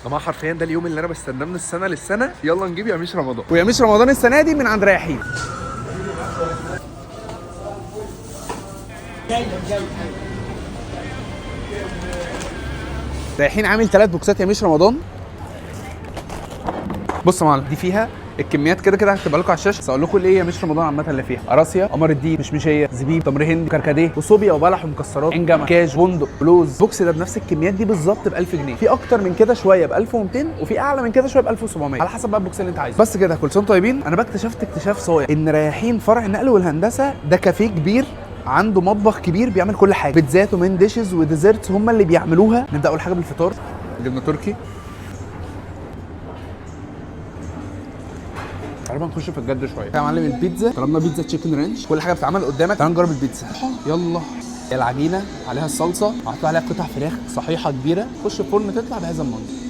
جماعه حرفيا ده اليوم اللي انا بستناه من السنه للسنه. يلا نجيب ياميش رمضان. وياميش رمضان السنه دي من عند رياحين. رياحين عامل 3 بوكسات ياميش رمضان. بص يا معلم، دي فيها الكميات كده كده هكتبها لكم على الشاشه، بس اقول لكم ايه ياميش رمضان عامه اللي فيها: قراصيا، قمر الدين، مشمشيه، زبيب، تمر هندي، كركديه، وصوبيا، وبلح، ومكسرات، عين جمل، كاج، بندق، لوز. البوكس ده بنفس الكميات دي بالظبط ب 1000 جنيه. في اكتر من كده شويه ب 1200، وفي اعلى من كده شويه ب 1700 على حسب بقى البوكس اللي انت عايزه. بس كده، كل سنه وانتم طيبين. انا بقى اكتشفت اكتشاف صايع ان رياحين فرع النقل والهندسه ده كافيه كبير، عنده مطبخ كبير بيعمل كل حاجه، بيتزات ومين ديشز وديزرتس هم اللي بيعملوها. نبدا اول حاجه بالفطار، جبنه تركي. تعالى نخش في الجد شويه يا معلم. البيتزا طلبنا بيتزا تشيكن رانش، كل حاجه بتتعمل قدامك. تعال نجرب البيتزا. يلا. العجينه عليها الصلصه، محطوط عليها قطع فراخ صحيحه كبيره، تخش الفرن تطلع بهذا المنظر.